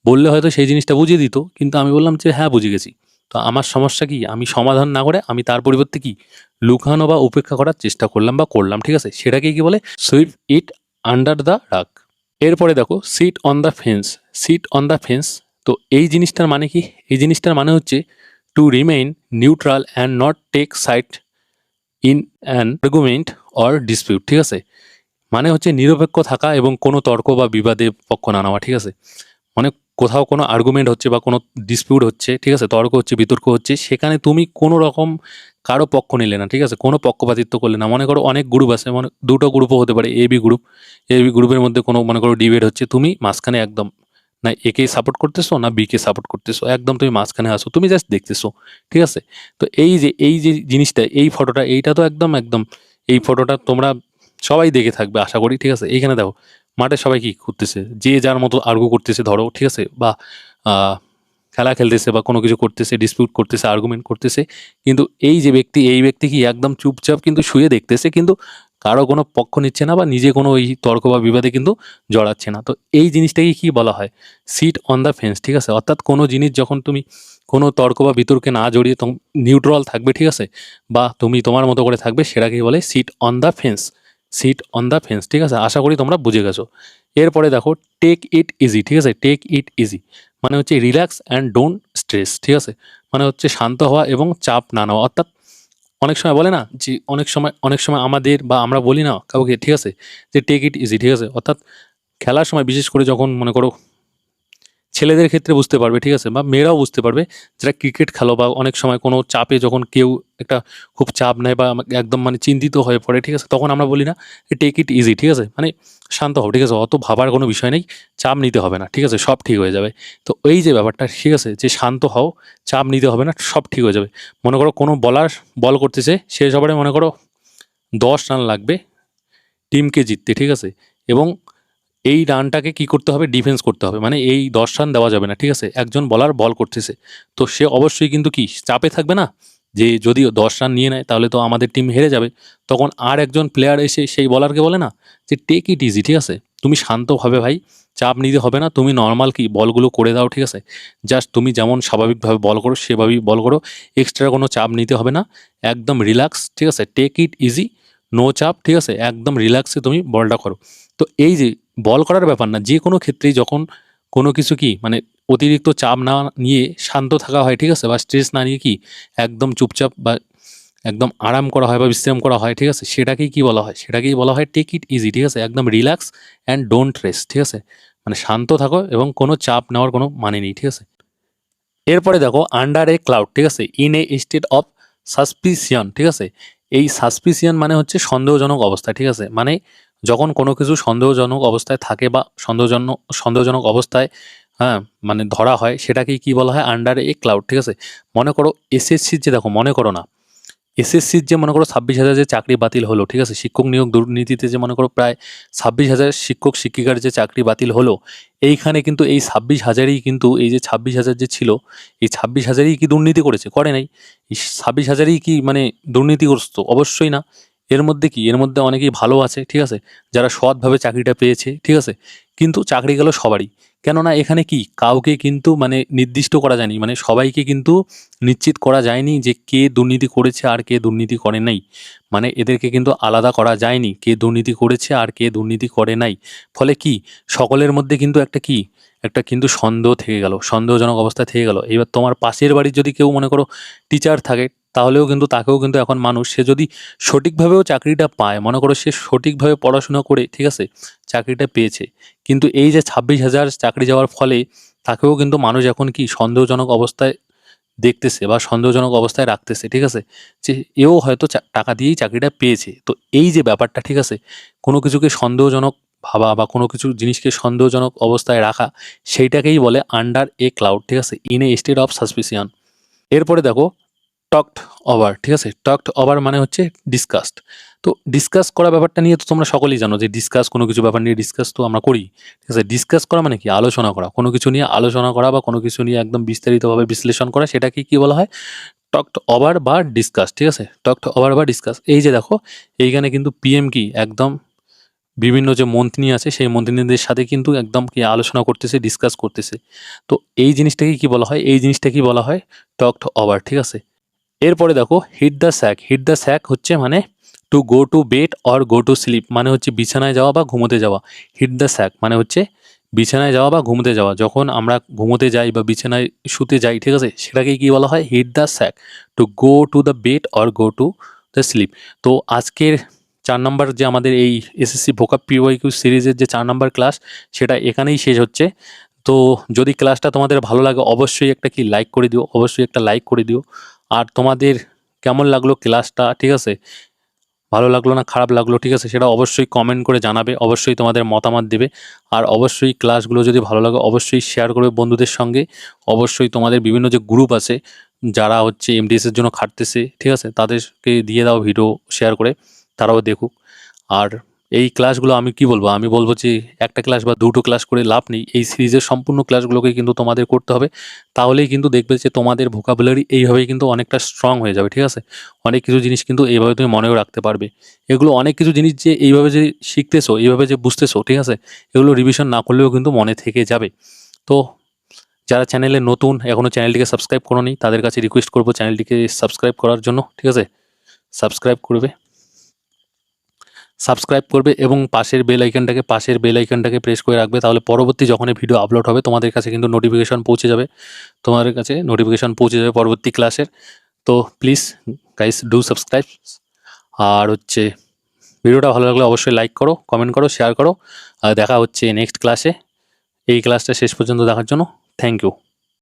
বললে হয়তো সেই জিনিসটা বুঝিয়ে দিত, কিন্তু আমি বললাম যে হ্যাঁ বুঝে গেছি। তো আমার সমস্যা কি, আমি সমাধান না করে আমি তার পরিবর্তে কি লুকানো বা উপেক্ষা করার চেষ্টা করলাম বা করলাম, ঠিক আছে। সেটাকে কি বলে? Sweep it under the rug. এরপরে দেখো sit on the fence, sit on the fence. তো এই জিনিসটার মানে কি? এই জিনিসটার মানে হচ্ছে to remain neutral and not take side in an argument or dispute, ঠিক আছে। মানে হচ্ছে নিরপেক্ষ থাকা এবং কোনো তর্ক বা বিবাদে পক্ষ না নেওয়া, ঠিক আছে। মানে কোথাও কোনো আর্গুমেন্ট হচ্ছে বা কোনো ডিসপিউট হচ্ছে, ঠিক আছে, তর্ক হচ্ছে, বিতর্ক হচ্ছে, সেখানে তুমি কোনো রকম কারো পক্ষ নিলে না, ঠিক আছে, কোনো পক্ষপাতিত্ব করলে না। মনে করো অনেক গ্রুপ আছে, মানে দুটো গ্রুপও হতে পারে, A B group, A B গ্রুপের মধ্যে কোনো মনে করো ডিবেট হচ্ছে, তুমি মাঝখানে একদম না একেই সাপোর্ট করতেছো না বিকে সাপোর্ট করতেছো, একদম তুমি মাঝখানে আসো, তুমি জাস্ট দেখতেছো, ঠিক আছে। তো এই যে জিনিসটা, এই ফটোটা, এইটা তো একদম একদম এই ফটোটা তোমরা সবাই দেখে থাকবে আশা করি, ঠিক আছে। এইখানে দেখো মাঠে সবাই কি করতেছে, যে যার মতো আর্গু করতেছে ধরো, ঠিক আছে, বা আহ, খেলা খেলতেছে বা কোনো কিছু করতেছে, ডিসপিউট করতেছে, আর্গুমেন্ট করতেছে। কিন্তু এই যে ব্যক্তি, এই ব্যক্তি কি একদম চুপচাপ কিন্তু শুয়ে দেখতেছে, কিন্তু কারো কোনো পক্ষ নিচ্ছে না বা নিজে কোনো ওই তর্ক বা বিবাদে কিন্তু জড়াচ্ছে না। তো এই জিনিসটাকে কি বলা হয়? সিট অন দ্য ফেন্স, ঠিক আছে? অর্থাৎ কোনো জিনিস যখন তুমি কোনো তর্ক বা বিতর্কে না জড়িয়ে নিউট্রাল থাকবে, ঠিক আছে? বা তুমি তোমার মতো করে থাকবে, সেটাকেই বলে seat on the fence. Sit on the fence, ঠিক আছে? আশা করি তোমরা বুঝে গেছো। এরপরে দেখো টেক ইট ইজি, ঠিক আছে? টেক ইট ইজি মানে হচ্ছে রিল্যাক্স অ্যান্ড ডোন্ট স্ট্রেস, ঠিক আছে? মানে হচ্ছে শান্ত হওয়া এবং চাপ না নেওয়া। অর্থাৎ অনেক সময় বলে না যে অনেক সময় আমাদের বা আমরা বলি না কাউকে, ঠিক আছে, যে টেক ইট ইজি, ঠিক আছে? অর্থাৎ খেলার সময় বিশেষ করে যখন মনে করো ছেলেদের ক্ষেত্রে বুঝতে পারবে, ঠিক আছে, বা মেয়েরাও বুঝতে পারবে যারা ক্রিকেট খেলো বা অনেক সময় কোনো চাপে যখন কেউ একটা খুব চাপ নেয় বা একদম মানে চিন্তিত হয়ে পড়ে, ঠিক আছে, তখন আমরা বলি না টেক ইট ইজি, ঠিক আছে, মানে শান্ত হও, ঠিক আছে, অত ভাবার কোনো বিষয় নেই, চাপ নিতে হবে না, ঠিক আছে, সব ঠিক হয়ে যাবে। তো এই যে ব্যাপারটা, ঠিক আছে, যে শান্ত হও, চাপ নিতে হবে না, সব ঠিক হয়ে যাবে। মনে করো কোনো বলার বল করতেছে, শেষ ওভারে মনে করো 10 রান লাগবে টিমকে জিততে, ঠিক আছে, এবং এই রানটাকে কি করতে হবে, ডিফেন্স করতে হবে, মানে এই 10 রান দেওয়া যাবে না, ঠিক আছে, একজন বলার বল করতেছে, তো সে অবশ্যই কিন্তু কি চাপে থাকবে না, যে যদি 10 রান নিয়ে নেয় তাহলে তো আমাদের টিম হেরে যাবে। তখন আর একজন প্লেয়ার এসে সেই বলারকে বলে না যে টেক ইট ইজি, ঠিক আছে, তুমি শান্তভাবে ভাই, চাপ নিতে হবে না, তুমি নর্মাল কি বলগুলো করে দাও, ঠিক আছে, জাস্ট তুমি যেমন স্বাভাবিকভাবে বল করো সেভাবেই বল করো, এক্সট্রা কোনো চাপ নিতে হবে না, একদম রিল্যাক্স, ঠিক আছে, টেক ইট ইজি, নো চাপ, ঠিক আছে, একদম রিল্যাক্সে তুমি বলটা করো। তো এই যে বল করার ব্যাপার না, যে কোনো ক্ষেত্রেই যখন কোনো কিছু কি মানে অতিরিক্ত চাপ না নিয়ে শান্ত থাকা হয়, ঠিক আছে, বা স্ট্রেস না নিয়ে কি একদম চুপচাপ বা একদম আরাম করা হয় বা বিশ্রাম করা হয়, ঠিক আছে, সেটাকেই কি বলা হয়, সেটাকেই বলা হয় টেক ইট ইজি, ঠিক আছে, একদম রিল্যাক্স অ্যান্ড ডোন্ট রেস্ট, ঠিক আছে, মানে শান্ত থাকো এবং কোনো চাপ নেওয়ার কোনো মানে নেই, ঠিক আছে। এরপরে দেখো আন্ডার এ ক্লাউড, ঠিক আছে, ইন এ স্টেট অফ সাসপিসিয়ন, ঠিক আছে, এই সাসপিসিয়ন মানে হচ্ছে সন্দেহজনক অবস্থা, ঠিক আছে, মানে যখন কোনো কিছু সন্দেহজনক অবস্থায় থাকে বা সন্দেহজনক সন্দেহজনক অবস্থায়, হ্যাঁ, মানে ধরা হয়, সেটাকেই কি বলা হয়, আন্ডার এ ক্লাউড, ঠিক আছে। মনে করো এসএসসির যে, দেখো মনে করো না, এসএসসির যে মনে করো 26,000 যে চাকরি বাতিল হলো, ঠিক আছে, শিক্ষক নিয়োগ দুর্নীতিতে যে মনে করো প্রায় 26,000 শিক্ষক শিক্ষিকার যে চাকরি বাতিল হলো, এইখানে কিন্তু এই 26,000ই কিন্তু এই যে 26,000 যে ছিল, এই 26,000ই কি দুর্নীতি করেছে? করে নাই। এই 26,000ই কি মানে দুর্নীতিগ্রস্ত? অবশ্যই না। এর মধ্যে কি, এর মধ্যে অনেকেই ভালো আছে, ঠিক আছে, যারা সৎভাবে চাকরিটা পেয়েছে, ঠিক আছে, কিন্তু চাকরি গেল সবারই। কেননা এখানে কি কাউকে কিন্তু মানে নির্দিষ্ট করা যায়নি, মানে সবাইকে কিন্তু নিশ্চিত করা যায়নি যে কে দুর্নীতি করেছে আর কে দুর্নীতি করে নাই, মানে এদেরকে কিন্তু আলাদা করা যায়নি কে দুর্নীতি করেছে আর কে দুর্নীতি করে নাই। ফলে কি সকলের মধ্যে কিন্তু একটা কিন্তু সন্দেহ থেকে গেল, সন্দেহজনক অবস্থা থেকে গেল। এবার তোমার পাশের বাড়ির যদি কেউ মনে করো টিচার থাকে, তাহলেও কিন্তু তাকেও কিন্তু এখন মানুষ, সে যদি সঠিকভাবেও চাকরিটা পায়, মনে করো সে সঠিকভাবে পড়াশোনা করে, ঠিক আছে, চাকরিটা পেয়েছে, কিন্তু এই যে 26,000 চাকরি যাওয়ার ফলে তাকেও কিন্তু মানুষ এখন কি সন্দেহজনক অবস্থায় দেখতেছে বা সন্দেহজনক অবস্থায় রাখতেছে, ঠিক আছে, যে এও হয়তো টাকা দিয়েই চাকরিটা পেয়েছে। তো এই যে ব্যাপারটা, ঠিক আছে, কোনো কিছুকে সন্দেহজনক ভাবা বা কোনো কিছু জিনিসকে সন্দেহজনক অবস্থায় রাখা, সেইটাকেই বলে আন্ডার এ ক্লাউড, ঠিক আছে, ইন এ স্টেট অফ সাসপিসিয়ন। এরপরে দেখো টকড ওভার, ঠিক আছে, টকড ওভার মানে হচ্ছে ডিসকাসড। তো ডিসকাস করা ব্যাপারটা নিয়ে তো তোমরা সকলেই জানো যে ডিসকাস, কোনো কিছু ব্যাপার নিয়ে ডিসকাস তো আমরা করি, ঠিক আছে, ডিসকাস করা মানে কি আলোচনা করা, কোনো কিছু নিয়ে আলোচনা করা বা কোনো কিছু নিয়ে একদম বিস্তারিতভাবে বিশ্লেষণ করা, সেটাকে কি বলা হয়, টকড ওভার বা ডিসকাস, ঠিক আছে, টকড ওভার বা ডিসকাস। এই যে দেখো এইখানে কিন্তু পিএম কি একদম বিভিন্ন যে মন্ত্রী আছে সেই মন্ত্রীদের সাথে কিন্তু একদম কি আলোচনা করতেছে, ডিসকাস করতেছে। তো এই জিনিসটাকে কি বলা হয়, এই জিনিসটা কি বলা হয়, টকড ওভার, ঠিক আছে। এরপরে দেখো hit the sack, hit the sack হচ্ছে মানে to go to bed or go to sleep, মানে হচ্ছে বিছানায় যাওয়া বা ঘুমোতে যাওয়া। হিট দ্য স্যাক মানে হচ্ছে বিছানায় যাওয়া বা ঘুমোতে যাওয়া, যখন আমরা ঘুমোতে যাই বা বিছানায় শুতে যাই, ঠিক আছে, সেটাকে কি বলা হয়, hit the sack, to go to the bed or go to the sleep. তো আজকের 4 নম্বর যে আমাদের এই এসএসসি ভোকাব পিওয়াইকিউ সিরিজের যে 4 নম্বর ক্লাস, সেটা এখানেই শেষ হচ্ছে। তো যদি ক্লাসটা তোমাদের ভালো লাগে অবশ্যই একটা কি লাইক করে দিও, অবশ্যই একটা লাইক করে দিও। আর তোমাদের কেমন লাগলো ক্লাসটা, ঠিক আছে, ভালো লাগলো না খারাপ লাগলো, ঠিক আছে, সেটা অবশ্যই কমেন্ট করে জানাবে, অবশ্যই তোমাদের মতামত দেবে। আর অবশ্যই ক্লাসগুলো যদি ভালো লাগে অবশ্যই শেয়ার করবে বন্ধুদের সঙ্গে। অবশ্যই তোমাদের বিভিন্ন যে গ্রুপ আছে যারা হচ্ছে এমডিএসের জন্য খাটতেছে, ঠিক আছে, তাদেরকে দিয়ে দাও ভিডিও শেয়ার করে, তারাও দেখুক। আর এই ক্লাসগুলো আমি কি বলবো, আমি বলবো যে একটা ক্লাস বা দুটো ক্লাস করে লাভ নেই, এই সিরিজের সম্পূর্ণ ক্লাসগুলোকে কিন্তু তোমাদের করতে হবে। তাহলেই কিন্তু দেখবে যে তোমাদের ভোকাবুলারি এইভাবেই কিন্তু অনেকটা স্ট্রং হয়ে যাবে, ঠিক আছে? অনেক কিছু জিনিস কিন্তু এইভাবে তুমি মনেও রাখতে পারবে। এগুলো অনেক কিছু জিনিস যে এইভাবে যে শিখতেছো, এইভাবে যে বুঝতেছো, ঠিক আছে, এগুলো রিভিশন না করলেও কিন্তু মনে থেকে যাবে। তো যারা চ্যানেলে নতুন, এখনও চ্যানেলটিকে সাবস্ক্রাইব করোনি, তাদের কাছে রিকোয়েস্ট করবো চ্যানেলটিকে সাবস্ক্রাইব করার জন্য, ঠিক আছে? সাবস্ক্রাইব করবে এবং পাশের বেল আইকনটাকে প্রেস করে রাখবে, তাহলে পরবর্তী যখনই ভিডিও আপলোড হবে তোমাদের কাছে কিন্তু নোটিফিকেশন পৌঁছে যাবে পরবর্তী ক্লাসের। তো প্লিজ গাইস ডু সাবস্ক্রাইব। আর হচ্ছে ভিডিওটা ভালো লাগলে অবশ্যই লাইক করো, কমেন্ট করো, শেয়ার করো। আর দেখা হচ্ছে নেক্সট ক্লাসে। এই ক্লাসটা শেষ পর্যন্ত দেখার জন্য থ্যাংক ইউ।